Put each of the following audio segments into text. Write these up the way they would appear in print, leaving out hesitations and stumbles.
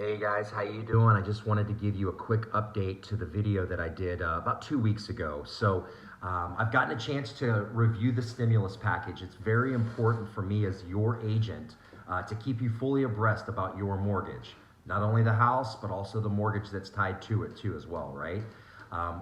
Hey guys, how you doing? I just wanted to give you a quick update to the video that I did about 2 weeks ago. I've gotten a chance to review the stimulus package. It's very important for me as your agent to keep you fully abreast about your mortgage. Not only the house, but also the mortgage that's tied to it too as well, right?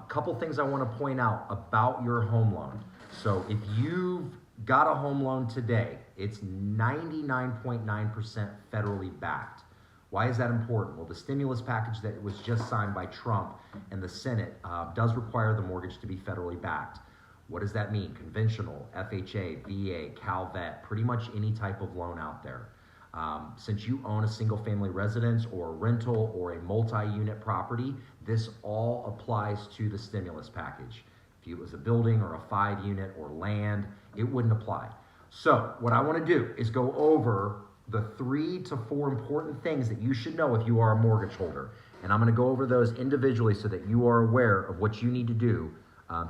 Couple things I want to point out about your home loan. So if you've got a home loan today, it's 99.9% federally backed. Why is that important? Well, the stimulus package that was just signed by Trump and the Senate does require the mortgage to be federally backed. What does that mean? Conventional, FHA, VA, CalVet, pretty much any type of loan out there. Since you own a single family residence or a rental or a multi-unit property, this all applies to the stimulus package. If it was a building or a 5-unit or land, it wouldn't apply. So what I want to do is go over the 3 to 4 important things that you should know if you are a mortgage holder. And I'm going to go over those individually so that you are aware of what you need to do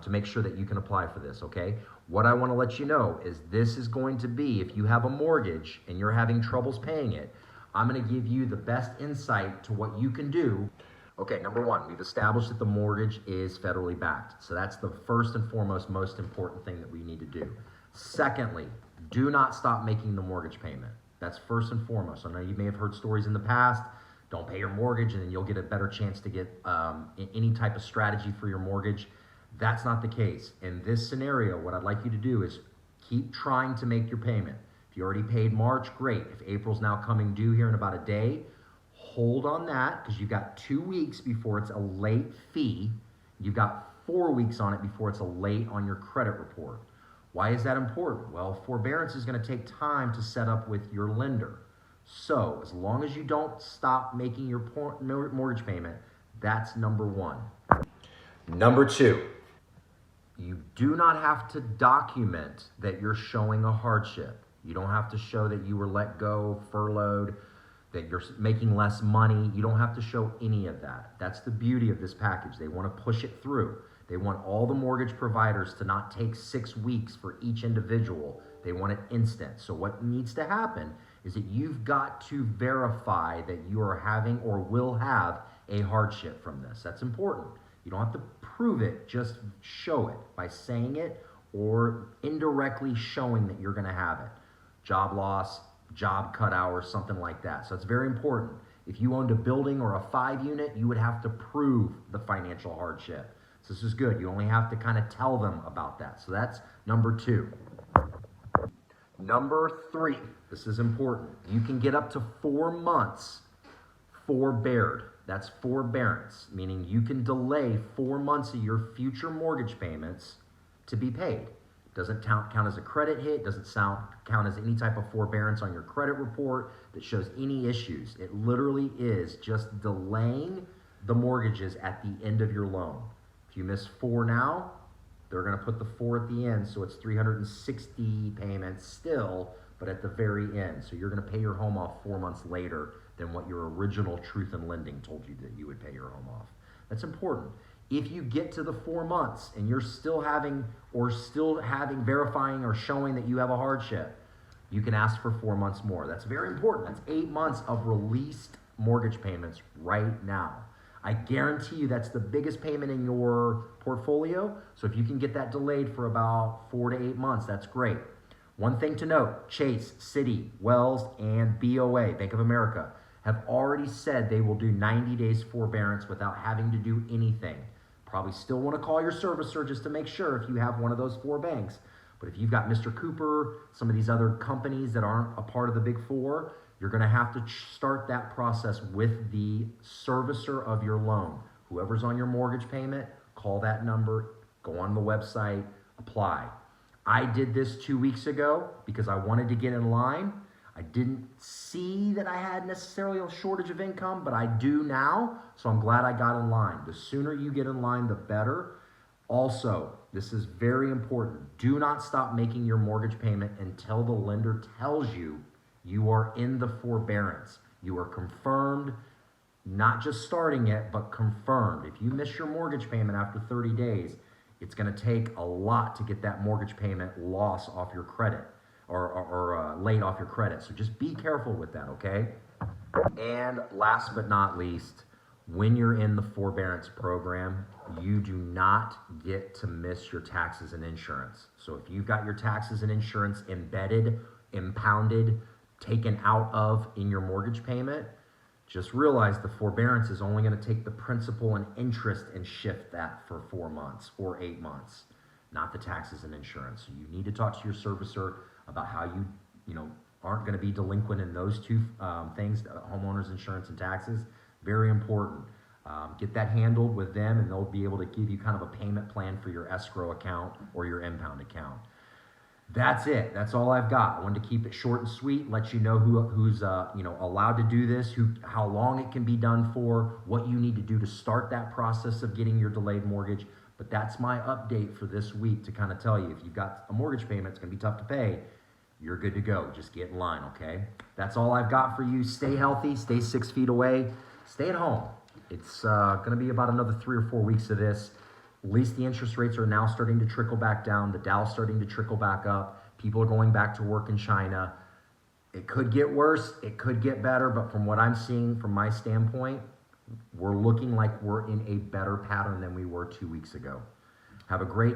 to make sure that you can apply for this, okay? What I want to let you know is this is going to be, if you have a mortgage and you're having troubles paying it, I'm going to give you the best insight to what you can do. Okay, number one, we've established that the mortgage is federally backed. So that's the first and foremost, most important thing that we need to do. Secondly, do not stop making the mortgage payment. That's first and foremost. I know you may have heard stories in the past. Don't pay your mortgage and then you'll get a better chance to get any type of strategy for your mortgage. That's not the case. In this scenario, what I'd like you to do is keep trying to make your payment. If you already paid March, great. If April's now coming due here in about a day, hold on that because you've got 2 weeks before it's a late fee. You've got 4 weeks on it before it's a late on your credit report. Why is that important? Well, forbearance is going to take time to set up with your lender. So as long as you don't stop making your mortgage payment, that's number one. Number two, you do not have to document that you're showing a hardship. You don't have to show that you were let go, furloughed, that you're making less money. You don't have to show any of that. That's the beauty of this package. They want to push it through. They want all the mortgage providers to not take 6 weeks for each individual. They want it instant. So what needs to happen is that you've got to verify that you are having or will have a hardship from this. That's important. You don't have to prove it, just show it by saying it or indirectly showing that you're going to have it. Job loss, job cut hours, something like that. So it's very important. If you owned a building or a 5-unit, you would have to prove the financial hardship. So this is good. You only have to kind of tell them about that. So that's number two. Number three, this is important. You can get up to 4 months forbeared. That's forbearance, meaning you can delay 4 months of your future mortgage payments to be paid. Doesn't count as a credit hit, doesn't count as any type of forbearance on your credit report that shows any issues. It literally is just delaying the mortgages at the end of your loan. If you miss 4 now, they're going to put the 4 at the end, so it's 360 payments still, but at the very end. So you're going to pay your home off 4 months later than what your original Truth in Lending told you that you would pay your home off. That's important. If you get to the 4 months and you're still having verifying or showing that you have a hardship, you can ask for 4 months more. That's very important. That's 8 months of released mortgage payments right now. I guarantee you that's the biggest payment in your portfolio. So if you can get that delayed for about 4 to 8 months, that's great. One thing to note, Chase, Citi, Wells, and BOA, Bank of America, have already said they will do 90 days forbearance without having to do anything. Probably still want to call your servicer just to make sure if you have one of those 4 banks. But if you've got Mr. Cooper, some of these other companies that aren't a part of the big 4, you're going to have to start that process with the servicer of your loan. Whoever's on your mortgage payment, call that number, go on the website, apply. I did this 2 weeks ago because I wanted to get in line. I didn't see that I had necessarily a shortage of income, but I do now, so I'm glad I got in line. The sooner you get in line, the better. Also, this is very important. Do not stop making your mortgage payment until the lender tells you you are in the forbearance. You are confirmed, not just starting it, but confirmed. If you miss your mortgage payment after 30 days, it's going to take a lot to get that mortgage payment loss off your credit or late off your credit. So just be careful with that, okay? And last but not least, when you're in the forbearance program, you do not get to miss your taxes and insurance. So if you've got your taxes and insurance embedded, impounded, taken out of in your mortgage payment, just realize the forbearance is only going to take the principal and interest and shift that for 4 months or 8 months, not the taxes and insurance. So you need to talk to your servicer about how you aren't going to be delinquent in those two things, homeowners insurance and taxes. Very important. Get that handled with them, and they'll be able to give you kind of a payment plan for your escrow account or your impound account. That's it. That's all I've got. I wanted to keep it short and sweet, let you know who's allowed to do this, how long it can be done for, what you need to do to start that process of getting your delayed mortgage. But that's my update for this week to kind of tell you if you've got a mortgage payment, it's going to be tough to pay. You're good to go. Just get in line, okay? That's all I've got for you. Stay healthy. Stay 6 feet away. Stay at home. It's going to be about another 3 or 4 weeks of this. At least the interest rates are now starting to trickle back down. The Dow's starting to trickle back up. People are going back to work in China. It could get worse. It could get better. But from what I'm seeing from my standpoint, we're looking like we're in a better pattern than we were 2 weeks ago. Have a great